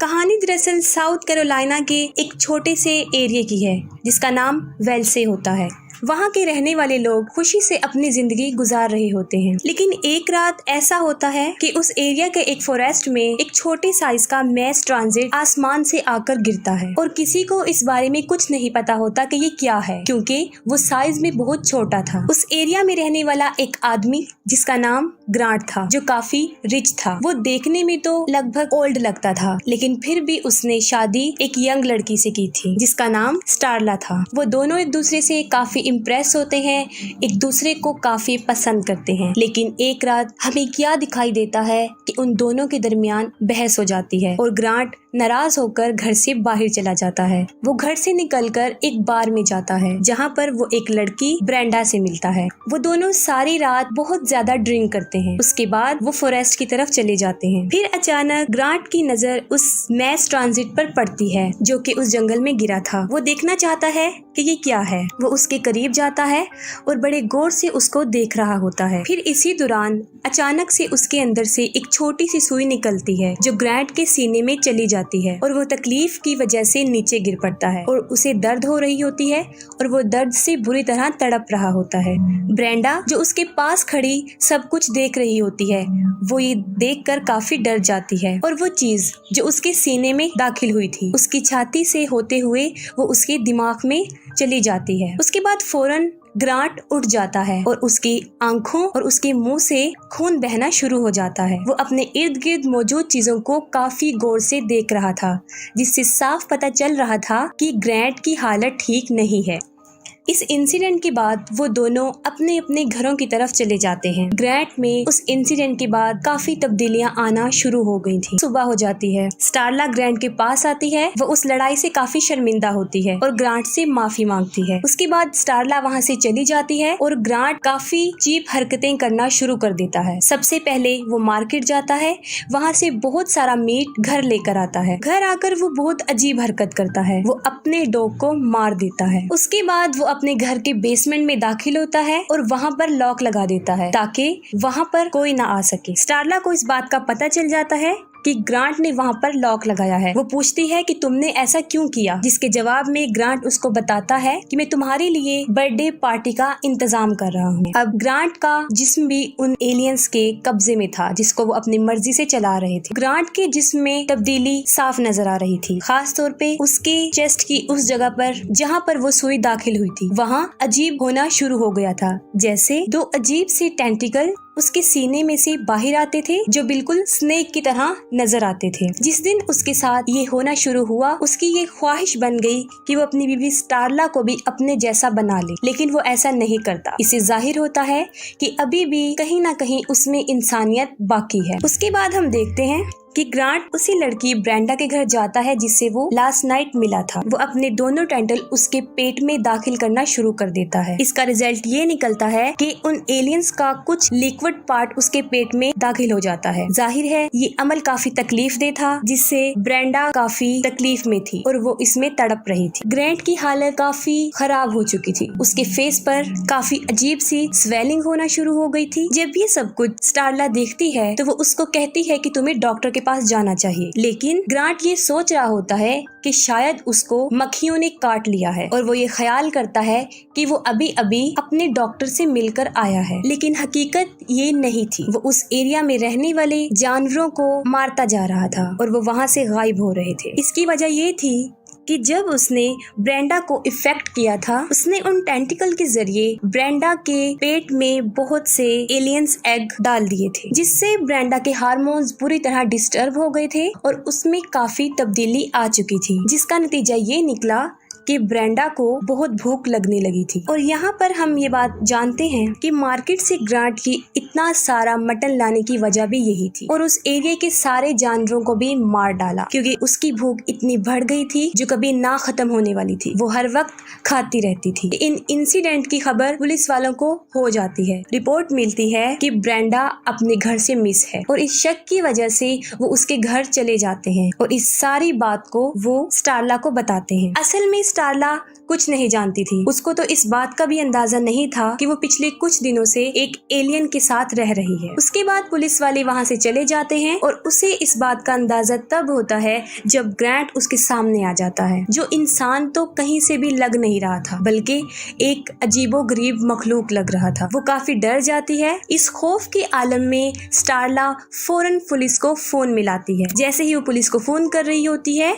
कहानी दरअसल south Carolina के एक छोटे से एरिया की है जिसका नाम वेल्से होता है। वहाँ के रहने वाले लोग खुशी से अपनी जिंदगी गुजार रहे होते हैं, लेकिन एक रात ऐसा होता है कि उस एरिया के एक फॉरेस्ट में एक छोटे साइज का मैस ट्रांजिट आसमान से आकर गिरता है और किसी को इस बारे में कुछ नहीं पता होता कि ये क्या है, क्योंकि वो साइज में बहुत छोटा था। उस एरिया में रहने वाला एक आदमी जिसका नाम ग्रांट था, जो काफी रिच था। वो देखने में तो लगभग ओल्ड लगता था, लेकिन फिर भी उसने शादी एक यंग लड़की से की थी जिसका नाम स्टारला था। वो दोनों एक दूसरे से काफी इम्प्रेस होते हैं, एक दूसरे को काफी पसंद करते हैं। लेकिन एक रात हमें क्या दिखाई देता है कि उन दोनों के दरमियान बहस हो जाती है और ग्रांट नाराज होकर घर से बाहर चला जाता है। वो घर से निकलकर एक बार में जाता है जहाँ पर वो एक लड़की ब्रेंडा से मिलता है। वो दोनों सारी रात बहुत ज्यादा ड्रिंक करते हैं। उसके बाद वो फॉरेस्ट की तरफ चले जाते हैं। फिर अचानक ग्रांट की नजर उस मैस ट्रांजिट पर पड़ती है जो कि उस जंगल में गिरा था। वो देखना चाहता है कि ये क्या है। वो उसके करीब जाता है और बड़े गौर से उसको देख रहा होता है। फिर इसी दौरान अचानक से उसके अंदर से एक छोटी सी सुई निकलती है जो ग्रांट के सीने में चली जाती है और वो तकलीफ की वजह से नीचे गिर पड़ता है और उसे दर्द हो रही होती है और वो दर्द से बुरी तरह तड़प रहा होता है। ब्रेंडा जो उसके पास खड़ी सब कुछ देख रही होती है, वो ये देखकर काफी डर जाती है और वो चीज जो उसके सीने में दाखिल हुई थी उसकी छाती से होते हुए वो उसके दिमाग में चली जाती है। उसके बाद फौरन ग्रांट उठ जाता है और उसकी आंखों और उसके मुंह से खून बहना शुरू हो जाता है। वो अपने इर्द गिर्द मौजूद चीजों को काफी गौर से देख रहा था, जिससे साफ पता चल रहा था कि ग्रांट की हालत ठीक नहीं है। इस इंसिडेंट के बाद वो दोनों अपने अपने घरों की तरफ चले जाते हैं। ग्रांट में उस इंसिडेंट के बाद काफी तब्दीलियां आना शुरू हो गई थी। सुबह हो जाती है, स्टारला ग्रांट के पास आती है। वो उस लड़ाई से काफी शर्मिंदा होती है और ग्रांट से माफी मांगती है। उसके बाद स्टारला वहाँ से चली जाती है और ग्रांट काफी चीप हरकतें करना शुरू कर देता है। सबसे पहले वो मार्केट जाता है, वहाँ से बहुत सारा मीट घर लेकर आता है। घर आकर वो बहुत अजीब हरकत करता है, वो अपने डॉग को मार देता है। उसके बाद वो अपने घर के बेसमेंट में दाखिल होता है और वहाँ पर लॉक लगा देता है ताकि वहाँ पर कोई ना आ सके। स्टारला को इस बात का पता चल जाता है कि ग्रांट ने वहाँ पर लॉक लगाया है। वो पूछती है कि तुमने ऐसा क्यों किया, जिसके जवाब में ग्रांट उसको बताता है कि मैं तुम्हारे लिए बर्थडे पार्टी का इंतजाम कर रहा हूँ। अब ग्रांट का जिस्म भी उन एलियंस के कब्जे में था जिसको वो अपनी मर्जी से चला रहे थे। ग्रांट के जिस्म में तब्दीली साफ नजर आ रही थी, खास तौर पे उसके चेस्ट की उस जगह पर जहाँ पर वो सुई दाखिल हुई थी वहाँ अजीब होना शुरू हो गया था, जैसे दो अजीब से टेंटिकल उसके सीने में से बाहर आते थे जो बिल्कुल स्नेक की तरह नजर आते थे। जिस दिन उसके साथ ये होना शुरू हुआ उसकी ये ख्वाहिश बन गई कि वो अपनी बीवी स्टारला को भी अपने जैसा बना ले, लेकिन वो ऐसा नहीं करता। इससे जाहिर होता है कि अभी भी कहीं ना कहीं उसमें इंसानियत बाकी है। उसके बाद हम देखते हैं कि ग्रांट उसी लड़की ब्रेंडा के घर जाता है जिससे वो लास्ट नाइट मिला था। वो अपने दोनों टेंटल उसके पेट में दाखिल करना शुरू कर देता है। इसका रिजल्ट ये निकलता है कि उन एलियंस का कुछ लिक्विड पार्ट उसके पेट में दाखिल हो जाता है। जाहिर है ये अमल काफी तकलीफदेह था, जिससे ब्रेंडा काफी तकलीफ में थी और वो इसमें तड़प रही थी। ग्रांट की हालत काफी खराब हो चुकी थी, उसके फेस पर काफी अजीब सी स्वेलिंग होना शुरू हो गई थी। जब ये सब कुछ स्टारला देखती है तो वो उसको कहती है कि तुम्हें डॉक्टर के पास जाना चाहिए, लेकिन ग्रांट ये सोच रहा होता है कि शायद उसको मक्खियों ने काट लिया है और वो ये ख्याल करता है कि वो अभी अभी अपने डॉक्टर से मिलकर आया है, लेकिन हकीकत ये नहीं थी। वो उस एरिया में रहने वाले जानवरों को मारता जा रहा था और वो वहाँ से गायब हो रहे थे। इसकी वजह ये थी कि जब उसने ब्रेंडा को इफेक्ट किया था उसने उन टेंटिकल के जरिए ब्रेंडा के पेट में बहुत से एलियंस एग डाल दिए थे, जिससे ब्रेंडा के हार्मोन्स बुरी तरह डिस्टर्ब हो गए थे और उसमें काफी तब्दीली आ चुकी थी, जिसका नतीजा ये निकला कि ब्रेंडा को बहुत भूख लगने लगी थी। और यहाँ पर हम ये बात जानते हैं कि मार्केट से ग्रांट की इतना सारा मटन लाने की वजह भी यही थी और उस एरिया के सारे जानवरों को भी मार डाला, क्योंकि उसकी भूख इतनी बढ़ गई थी जो कभी ना खत्म होने वाली थी। वो हर वक्त खाती रहती थी। इन इंसिडेंट की खबर पुलिस वालों को हो जाती है। रिपोर्ट मिलती है कि ब्रेंडा अपने घर से मिस है और इस शक की वजह से वो उसके घर चले जाते हैं और इस सारी बात को वो स्टारला को बताते हैं। असल में स्टारला कुछ नहीं जानती थी। उसको तो इस बात का भी अंदाजा नहीं था कि वो पिछले कुछ दिनों से एक एलियन के साथ रह रही है। उसके बाद पुलिस वाले वहाँ से चले जाते हैं और उसे इस बात का अंदाजा तब होता है जब ग्रांट उसके सामने आ जाता है, जो इंसान तो कहीं से भी लग नहीं रहा था बल्कि एक अजीबोगरीब मखलूक लग रहा था। वो काफी डर जाती है। इस खौफ के आलम में स्टारला फौरन पुलिस को फोन मिलाती है। जैसे ही वो पुलिस को फोन कर रही होती है,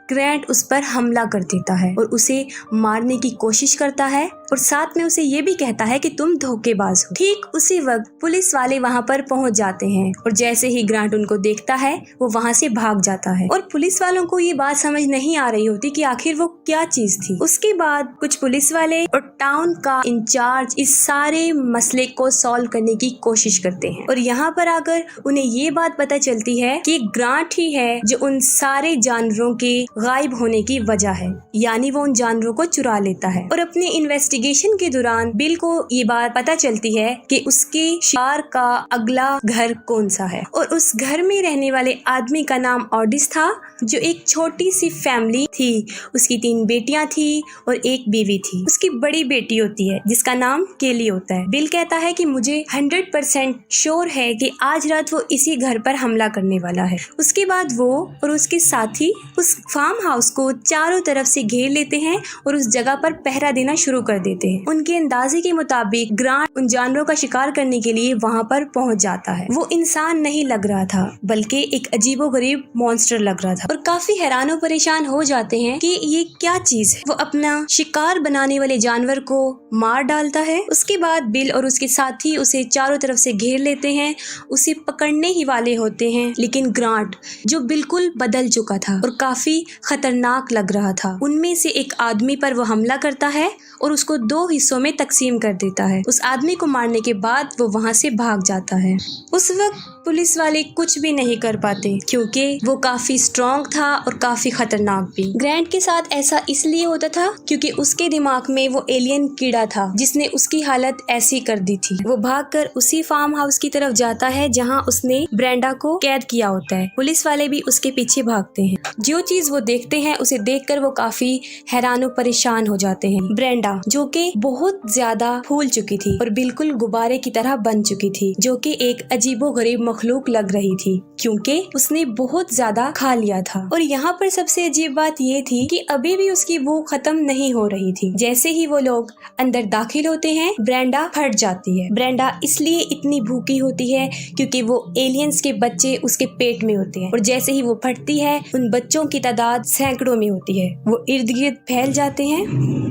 ग्रांट उस पर हमला कर देता है और उसे मारने की कोशिश करता है और साथ में उसे ये भी कहता है कि तुम धोखेबाज हो। ठीक उसी वक्त पुलिस वाले वहाँ पर पहुँच जाते हैं और जैसे ही ग्रांट उनको देखता है वो वहाँ से भाग जाता है और पुलिस वालों को ये बात समझ नहीं आ रही होती कि आखिर वो क्या चीज थी। उसके बाद कुछ पुलिस वाले और टाउन का इंचार्ज इस सारे मसले को सॉल्व करने की कोशिश करते हैं और यहाँ पर आकर उन्हें ये बात पता चलती है कि ग्रांट ही है जो उन सारे जानवरों के गायब होने की वजह है, यानी वो उन जानवरों को चुरा लेता है। और अपने इन्वेस्टिगेशन के दौरान बिल को ये बात पता चलती है कि उसके शिकार का अगला घर कौन सा है और उस घर में रहने वाले आदमी का नाम ऑडिस था, जो एक छोटी सी फैमिली थी। उसकी 3 बेटियां थी और एक बीवी थी। उसकी बड़ी बेटी होती है जिसका नाम केली होता है। बिल कहता है कि मुझे 100% श्योर है कि आज रात वो इसी घर पर हमला करने वाला है। उसके बाद वो और उसके साथी उस फार्म हाउस को चारों तरफ से घेर लेते हैं और उस जगह पर पहरा देना शुरू कर देते हैं। उनके अंदाजे के मुताबिक ग्रांट उन जानवरों का शिकार करने के लिए वहाँ पर पहुँच जाता है। वो इंसान नहीं लग रहा था बल्कि एक अजीबोगरीब मॉन्स्टर लग रहा था और काफी हैरान और परेशान हो जाते हैं कि ये क्या चीज है। वो अपना शिकार बनाने वाले जानवर को मार डालता है। उसके बाद बिल और उसके साथी उसे चारों तरफ से घेर लेते हैं, उसे पकड़ने ही वाले होते हैं, लेकिन ग्रांट जो बिल्कुल बदल चुका था और काफी खतरनाक लग रहा था, उनमें से एक आदमी पर वो हमला करता है और उसको 2 हिस्सों में तकसीम कर देता है। उस आदमी को मारने के बाद वो वहाँ से भाग जाता है। उस वक्त पुलिस वाले कुछ भी नहीं कर पाते क्योंकि वो काफी स्ट्रॉन्ग था और काफी खतरनाक भी। ग्रांट के साथ ऐसा इसलिए होता था क्योंकि उसके दिमाग में वो एलियन कीड़ा था जिसने उसकी हालत ऐसी कर दी थी। वो भागकर उसी फार्म हाउस की तरफ जाता है जहाँ उसने ब्रेंडा को कैद किया होता है। पुलिस वाले भी उसके पीछे भागते हैं। जो चीज वो देखते हैं उसे देखकर वो काफी हैरान और परेशान हो जाते हैं। ब्रेंडा जो कि बहुत ज्यादा फूल चुकी थी और बिल्कुल गुब्बारे की तरह बन चुकी थी, जो कि एक अजीबोगरीब मखलूक लग रही थी क्योंकि उसने बहुत ज्यादा खा लिया था। और यहाँ पर सबसे अजीब बात ये थी कि अभी भी उसकी भूख खत्म नहीं हो रही थी। जैसे ही वो लोग अंदर दाखिल होते हैं, ब्रेंडा फट जाती है। ब्रेंडा इसलिए इतनी भूखी होती है क्योंकि वो एलियंस के बच्चे उसके पेट में होते हैं और जैसे ही वो फटती है उन बच्चों की तादाद सैकड़ों में होती है। वो इर्द गिर्द फैल जाते हैं।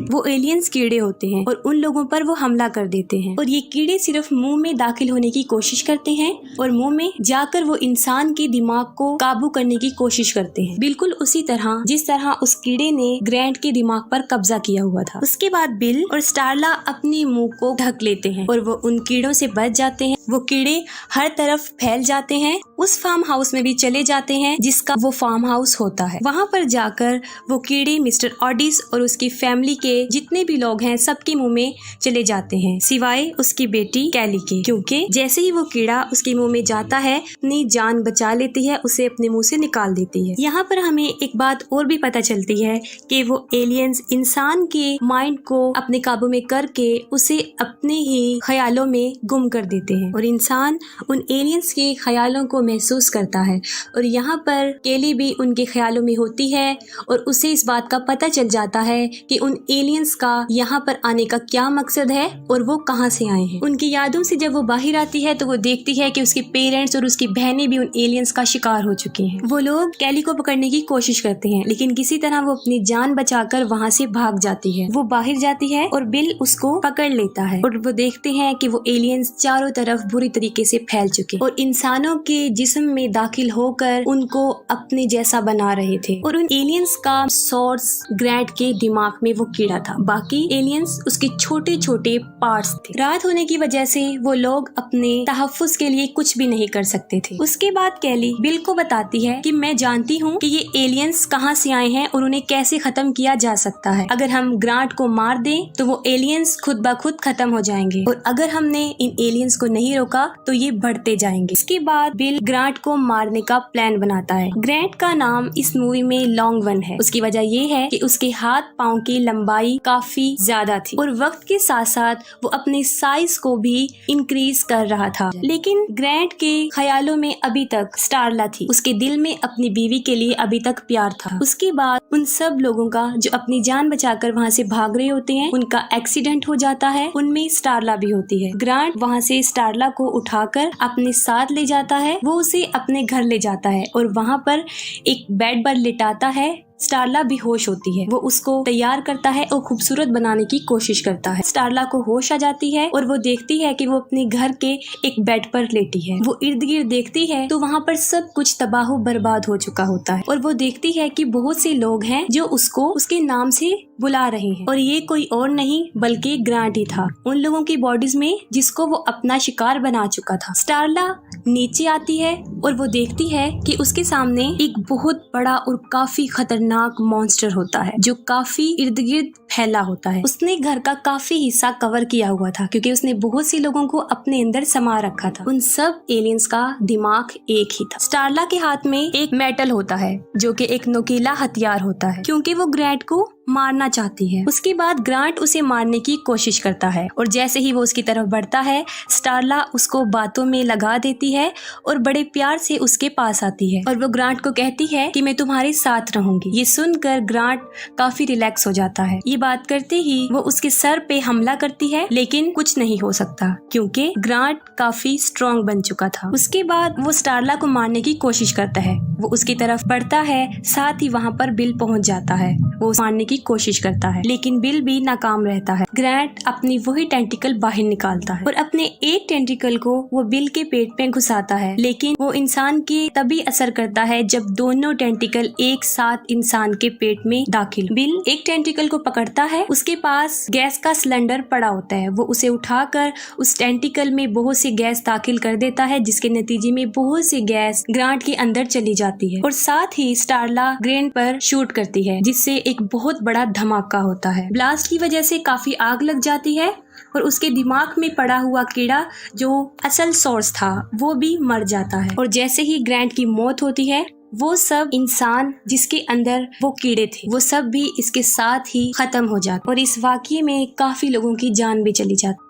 वो एलियंस कीड़े होते हैं और उन लोगों पर वो हमला कर देते हैं और ये कीड़े सिर्फ मुंह में दाखिल होने की कोशिश करते हैं और मुंह में जाकर वो इंसान के दिमाग को काबू करने की कोशिश करते हैं, बिल्कुल उसी तरह जिस तरह उस कीड़े ने ग्रांट के दिमाग पर कब्जा किया हुआ था। उसके बाद बिल और स्टारला अपने मुंह को ढक लेते हैं और वो उन कीड़ों से बच जाते हैं। वो कीड़े हर तरफ फैल जाते हैं। उस फार्म हाउस में भी चले जाते हैं जिसका वो फार्म हाउस होता है। वहाँ पर जाकर वो कीड़े मिस्टर ऑडिस और उसकी फैमिली के जितने भी लोग हैं सबके मुंह में चले जाते हैं सिवाय उसकी बेटी कैली के, क्योंकि जैसे ही वो कीड़ा उसके मुंह में जाता है अपनी जान बचा लेती है, उसे अपने मुंह से निकाल देती है। यहाँ पर हमें एक बात और भी पता चलती है कि वो एलियंस इंसान के माइंड को अपने काबू में करके उसे अपने ही ख्यालों में गुम कर देते हैं और इंसान उन एलियंस के ख्यालों को महसूस करता है। और यहाँ पर केली भी उनके ख्यालों में होती है और उसे इस बात का पता चल जाता है कि उन एलियंस का यहाँ पर आने का क्या मकसद है और वो कहाँ से आए हैं। उनकी यादों से जब वो बाहर आती है तो वो देखती है कि उसके पेरेंट्स और उसकी बहनें भी उन एलियंस का शिकार हो चुकी हैं। वो लोग कैली को पकड़ने की कोशिश करते हैं लेकिन किसी तरह वो अपनी जान बचाकर वहाँ से भाग जाती है। वो बाहर जाती है और बिल उसको पकड़ लेता है और वो देखते हैं कि वो एलियंस चारों तरफ बुरी तरीके से फैल चुके और इंसानों के जिस्म में दाखिल होकर उनको अपने जैसा बना रहे थे। और उन एलियंस का सोर्स ग्रांट के दिमाग में वो कीड़ा था, बाकी एलियंस उसके छोटे छोटे पार्ट्स थे। रात होने की वजह से वो लोग अपने तहफ्फुज के लिए कुछ भी नहीं कर सकते थे। उसके बाद कैली बिल को बताती है कि मैं जानती हूँ कि ये एलियंस कहाँ से आए हैं और उन्हें कैसे खत्म किया जा सकता है। अगर हम ग्रांट को मार दें तो वो एलियंस खुद ब खुद खत्म हो जाएंगे और अगर हमने इन एलियंस को नहीं रोका तो ये बढ़ते जाएंगे। इसके बाद बिल ग्रांट को मारने का प्लान बनाता है। ग्रांट का नाम इस मूवी में लॉन्ग वन है। उसकी वजह ये है कि उसके हाथ पाँव की लंबाई काफी ज्यादा थी और वक्त के साथ साथ वो अपने साइज को भी इंक्रीज कर रहा था। लेकिन ग्रैंट के ख्यालों में अभी तक स्टारला थी। उसके दिल में अपनी बीवी के लिए अभी तक प्यार था। उसके बाद उन सब लोगों का जो अपनी जान बचाकर वहाँ से भाग रहे होते हैं, उनका एक्सीडेंट हो जाता है। उनमें स्टारला भी होती है। ग्रांट वहाँ से स्टारला को उठाकर अपने साथ ले जाता है। वो उसे अपने घर ले जाता है और वहाँ पर एक बेड पर लिटाता है। स्टारला बेहोश होती है। वो उसको तैयार करता है और खूबसूरत बनाने की कोशिश करता है। स्टारला को होश आ जाती है और वो देखती है कि वो अपने घर के एक बेड पर लेटी है। वो इर्द गिर्द देखती है तो वहाँ पर सब कुछ तबाह बर्बाद हो चुका होता है और वो देखती है कि बहुत से लोग हैं जो उसको उसके नाम से बुला रहे हैं और ये कोई और नहीं बल्कि ग्रांट ही था, उन लोगों की बॉडीज में जिसको वो अपना शिकार बना चुका था। स्टारला नीचे आती है और वो देखती है कि उसके सामने एक बहुत बड़ा और काफी खतरनाक मॉन्स्टर होता है जो काफी इर्द गिर्द फैला होता है। उसने घर का काफी हिस्सा कवर किया हुआ था क्योंकि उसने बहुत से लोगों को अपने अंदर समा रखा था। उन सब एलियंस का दिमाग एक ही था। स्टारला के हाथ में एक मेटल होता है जो कि एक नुकीला हथियार होता है क्योंकि वो ग्रैंट को मारना चाहती है। उसके बाद ग्रांट उसे मारने की कोशिश करता है और जैसे ही वो उसकी तरफ बढ़ता है, स्टारला उसको बातों में लगा देती है और बड़े प्यार से उसके पास आती है और वो ग्रांट को कहती है कि मैं तुम्हारे साथ रहूंगी। ये सुनकर ग्रांट काफी रिलैक्स हो जाता है। ये बात करते ही वो उसके सर पे हमला करती है लेकिन कुछ नहीं हो सकता क्योंकि ग्रांट काफी स्ट्रॉन्ग बन चुका था। उसके बाद वो स्टारला को मारने की कोशिश करता है। वो उसकी तरफ बढ़ता है, साथ ही वहाँ पर बिल पहुँच जाता है। वो मारने की कोशिश करता है लेकिन बिल भी नाकाम रहता है। ग्रैंट अपनी वही टेंटिकल बाहर निकालता है और अपने एक टेंटिकल को वो बिल के पेट में घुसाता है लेकिन वो इंसान की तभी असर करता है जब दोनों टेंटिकल एक साथ इंसान के पेट में दाखिल। बिल एक टेंटिकल को पकड़ता है, उसके पास गैस का सिलेंडर पड़ा होता है। वो उसे उठाकर उस टेंटिकल में बहुत सी गैस दाखिल कर देता है जिसके नतीजे में बहुत सी गैस ग्रांट के अंदर चली जाती है और साथ ही स्टारला ग्रैंट पर शूट करती है जिससे एक बहुत बड़ा धमाका होता है। ब्लास्ट की वजह से काफी आग लग जाती है और उसके दिमाग में पड़ा हुआ कीड़ा जो असल सोर्स था वो भी मर जाता है और जैसे ही ग्रैंट की मौत होती है वो सब इंसान जिसके अंदर वो कीड़े थे वो सब भी इसके साथ ही खत्म हो जाते और इस वाकये में काफी लोगों की जान भी चली जाती।